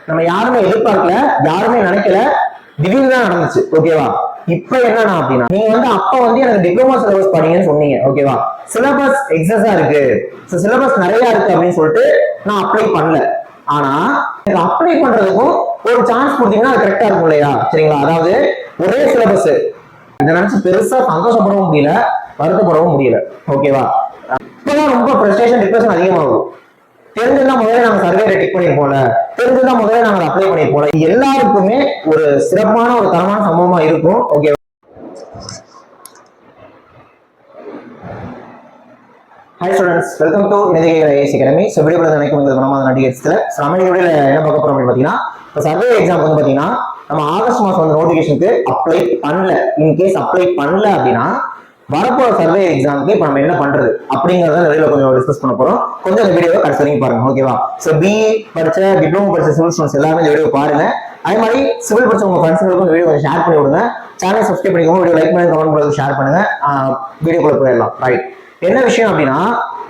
நம்ம யாருமே எதிர்பார்க்கல, யாருமே நினைக்கல, திடீர்னு தான் நடந்துச்சு. ஓகேவா? இப்ப என்னன்னா அப்படின்னா, நீங்க வந்து அப்ப வந்து எனக்கு டிப்ளமோ சிலபஸ் படிங்கன்னு சொன்னீங்க. ஓகேவா? சிலபஸ் எக்ஸஸா இருக்கு, சிலபஸ் நிறைய இருக்கு அப்படின்னு சொல்லிட்டு நான் அப்ளை பண்ணல. ஆனா எனக்கு அப்ளை பண்றதுக்கும் ஒரு சான்ஸ் கொடுத்தீங்கன்னா அது கரெக்டா இருக்கும் இல்லையா? சரிங்களா? அதாவது ஒரே சிலபஸ், இதை நினைச்சு பெருசா சந்தோஷப்படவும் முடியல, வருத்தப்படவும் முடியல. ஓகேவா? இப்பதான் ரொம்ப ஃப்ரஸ்ட்ரேஷன், டிப்ரெஷன் அதிகமாகும். தெரிஞ்சிருந்தா முதல்ல நாங்க சர்வே டிக் பண்ணிருப்போம்ல, தெரிஞ்சிருந்தா முதல்ல நாங்க அப்ளை பண்ணிருப்போம்ல. எல்லாருக்குமே ஒரு சிறப்பான ஒரு தரமான சம்பவமா இருக்கும். Okay, hi students, welcome to நிதிகை ஐஏஎஸ் அகாடமி. ஸோ வீடியோ நினைக்கும் குணமாக நடிகர்ஸ்ல நம்ம வீடியோவில் என்ன பார்க்க போறோம் அப்படின்னு பார்த்தீங்கன்னா, இப்போ சர்வே எக்ஸாம் வந்து பார்த்தீங்கன்னா நம்ம ஆகஸ்ட் மாதம் வந்து நோட்டிஃபிகேஷனுக்கு அப்ளை பண்ணல. இன்கேஸ் அப்ளை பண்ணல அப்படின்னா வரப்போற சர்வே எக்ஸாமுக்கு இப்போ நம்ம என்ன பண்றது அப்படிங்கறத நிறைய கொஞ்சம் டிஸ்கஸ் பண்ண போறோம். கொஞ்சம் இந்த வீடியோவை கடைசி வரைக்கும் பாருங்க. ஓகேவா? ஸோ பிஇ படிச்ச, டிப்ளமோ படிச்ச சிவில் ஸ்டூடெண்ட்ஸ் எல்லாமே இந்த வீடியோ பாருங்க. அதே மாதிரி சிவில் படிச்ச உங்க ஃப்ரெண்ட்ஸ்களுக்கும் இந்த வீடியோ கொஞ்சம் ஷேர் பண்ணி விடுங்க. சேனல் சப்ஸ்கிரைப் பண்ணிக்கோங்க, வீடியோ லைக் பண்ணி கமெண்ட் பண்ணி ஷேர் பண்ணுங்க. வீடியோக்குள்ள போயிடலாம். ரைட், என்ன விஷயம் அப்படின்னா,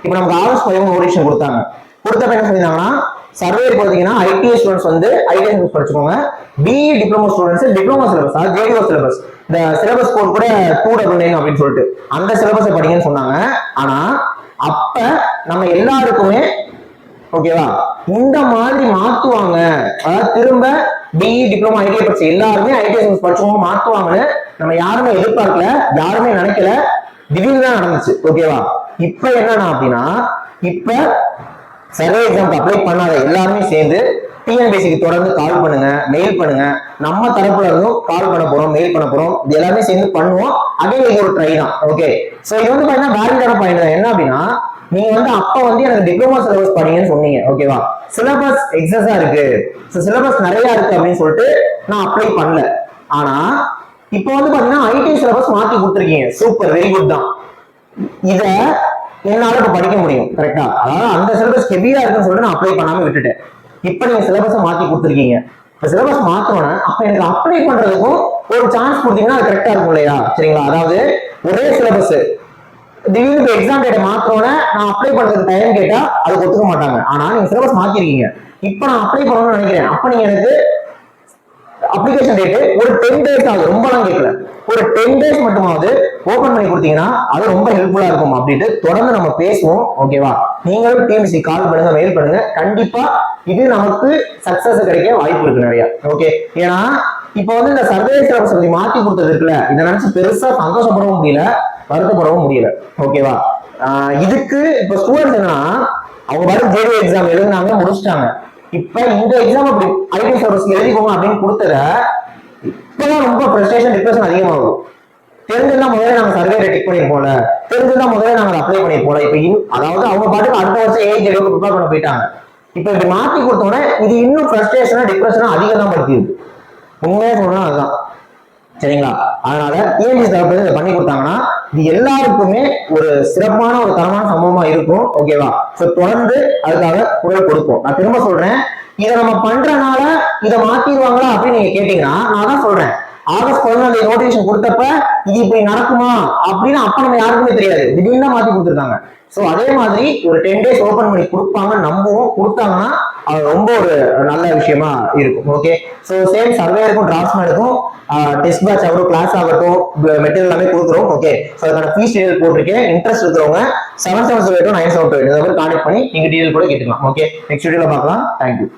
இப்போ நமக்கு ஆகஸ்ட் 15 நோட்டிஃபிகேஷன் கொடுத்தாங்க. கொடுத்தப்ப என்ன சொல்லியிருந்தாங்கன்னா, சர்வே பார்த்தீங்கன்னா ஐடிஐ ஸ்டூடெண்ட்ஸ் வந்து ஐடிஐ சிலபஸ் படிச்சுக்கோங்க, BE diploma students diploma syllabus, அதாவது ஜேடிஓ சிலபஸ், இந்த சிலபஸ் கோட் கூட 299 அப்படின்னு சொல்லிட்டு அந்த சிலபஸை படிங்கன்னு சொன்னாங்க. ஆனா அப்ப நம்ம எல்லாருக்குமே ஓகேவா இந்த மாதிரி மாத்துவாங்க, அதாவது திரும்ப பிஇ டிப்ளமோ ஐடிஐ படிச்ச எல்லாருமே ஐடிஐ சிலபஸ் படிச்சவங்க மாத்துவாங்கன்னு நம்ம யாருமே எதிர்பார்க்கல, யாருமே நினைக்கல, திடீர்னு தான் நடந்துச்சு. ஓகேவா? இப்ப என்னன்னா அப்படின்னா, இப்ப சர்வே எக்ஸாம் அப்ளை பண்ணாத எல்லாருமே சேர்ந்து டிஎன்பிஎஸ்சிக்கு தொடர்ந்து கால் பண்ணுங்க, மெயில் பண்ணுங்க. நம்ம தரப்புல இருந்தும் கால் பண்ண போறோம், மெயில் பண்ண போறோம். இது எல்லாமே சேர்ந்து பண்ணுவோம். அதே இது ஒரு ட்ரை தான். ஓகே, சோ இது வந்து பாத்தீங்கன்னா வேலிடான பாயிண்ட் தான். என்ன அப்படின்னா, நீங்க வந்து அப்ப வந்து எனக்கு டிப்ளமோ சிலபஸ் படிங்கன்னு சொன்னீங்க. ஓகேவா? சிலபஸ் எக்ஸஸா இருக்கு, சிலபஸ் நிறைய இருக்கு அப்படின்னு சொல்லிட்டு நான் அப்ளை பண்ணல. ஆனா இப்போ வந்து பாத்தீங்கன்னா ஐடி சிலபஸ் மாத்தி கொடுத்துருக்கீங்க. சூப்பர், வெரி குட் தான். இத என்னால இப்ப படிக்க முடியும். கரெக்டா? அதாவது அந்த சிலபஸ் ஹெவியா இருக்குன்னு சொல்லிட்டு நான் அப்ளை பண்ணாம விட்டுட்டேன். இப்ப நீங்க சிலபஸை மாத்தி கொடுத்துருக்கீங்க. இப்ப சிலபஸ் மாத்தோன்னா அப்ப எனக்கு அப்ளை பண்றதுக்கும் ஒரு சான்ஸ் கொடுத்தீங்கன்னா அது கரெக்டா இருக்கும் இல்லையா? சரிங்களா? அதாவது ஒரே சிலபஸ் திடீர்னு எக்ஸாம் டேட்டை மாத்தோன்னே நான் அப்ளை பண்றதுக்கு டைம் கேட்டா அதுக்கு ஒத்துக்க மாட்டாங்க. ஆனா நீங்க சிலபஸ் மாத்திருக்கீங்க, இப்ப நான் அப்ளை பண்ணணும்னு நினைக்கிறேன். அப்ப நீங்க எனக்கு அப்ளிகேஷன் டேட் ஒரு 10 days ஆகுது, ரொம்பலாம் கேட்கல, ஒரு 10 days மட்டுமாவது ஓபன் பண்ணி கொடுத்தீங்கன்னா அது ரொம்ப ஹெல்ப்ஃபுல்லா இருக்கும் அப்படின்ட்டு தொடர்ந்து நம்ம பேசுவோம். ஓகேவா? நீங்களும் டிஎன்பிஎஸ்சி கால் பண்ணுங்க, மெயில் பண்ணுங்க. கண்டிப்பா இது நமக்கு சக்சஸ் கிடைக்க வாய்ப்பு இருக்கு நிறைய. ஓகே, ஏன்னா இப்ப வந்து இந்த சர்வே சிலபஸ் பத்தி மாத்தி கொடுத்தது இருக்குல்ல, இதை நினைச்சு பெருசா சந்தோஷப்படவும் முடியல, வருத்தப்படவும் முடியல. ஓகேவா? இதுக்கு இப்ப ஸ்டூடெண்ட்ஸ் என்னன்னா, அவங்க பாட்டு ஜேடிஓ எக்ஸாம் எழுதுனாங்க, முடிச்சிட்டாங்க. இப்ப இந்த எக்ஸாம் அப்படி ஐடி சிலபஸ் எழுதிக்கோங்க அப்படின்னு கொடுத்தத இப்பதான் ரொம்ப ஃப்ரஸ்ட்ரேஷன், டிப்ரெஷன் அதிகமாகும். தெரிஞ்சிருந்தா முதல்ல நாங்க சர்வே டிக் பண்ணிருப்போம்ல, தெரிஞ்சிருந்தா முதல்ல நாங்க அப்ளை பண்ணிருப்போம்ல. இப்ப அதாவது அவங்க பாட்டுக்கு அடுத்த வருஷம் ஏஜ் அளவுக்கு ப்ரிப்பேர் பண்ண போயிட்டாங்க. இப்ப இப்படி மாத்தி கொடுத்தோன்னே இது இன்னும் ஃப்ரஸ்ட்ரேஷனா, டிப்ரெஷனா அதிகம் தான் படுத்திடுது. உண்மையா சொல்லணும் அதுதான். சரிங்களா? அதனால டிஎன்பிஎஸ்சி தரப்புல இதை பண்ணி கொடுத்தாங்கன்னா இது எல்லாருக்குமே ஒரு சிறப்பான ஒரு தரமான சம்பவமா இருக்கும். ஓகேவா? சோ தொடர்ந்து அதுக்காக குரல் கொடுப்போம். நான் திரும்ப சொல்றேன், இதை நம்ம பண்றதுனால இதை மாத்திடுவாங்களா அப்படின்னு நீங்க கேட்டீங்கன்னா நான் தான் சொல்றேன், ஆகஸ்ட் 15 நோட்டிபிகேஷன் கொடுத்தப்ப இது இப்படி நடக்குமா அப்படின்னு அப்ப நம்ம யாருக்குமே தெரியாது, திடீர்னு மாத்தி கொடுத்துருக்காங்க. சோ அதே மாதிரி ஒரு 10 days ஓபன் பண்ணி கொடுப்பாங்க, நம்புவோம். கொடுத்தாங்கன்னா அது ரொம்ப ஒரு நல்ல விஷயமா இருக்கும். ஓகே, சோ சேம் சர்வேருக்கும் டிராஃப்ட்மேனுக்கும் டெஸ்ட் பேட்ச் ஆகட்டும், கிளாஸ் ஆகட்டும், மெட்டீரியல் எல்லாமே கொடுக்குறோம். ஓகே, சோ அதுக்கான ஃபீஸ் டீடைல் போட்டிருக்கேன். இன்ட்ரெஸ்ட் இருக்கிறவங்க 778 978 இந்த மாதிரி கான்டாக்ட் பண்ணி நீங்க டீடைல் கூட கேட்டுக்கலாம். ஓகே, நெக்ஸ்ட் வீடியோல பார்க்கலாம். தேங்க்யூ.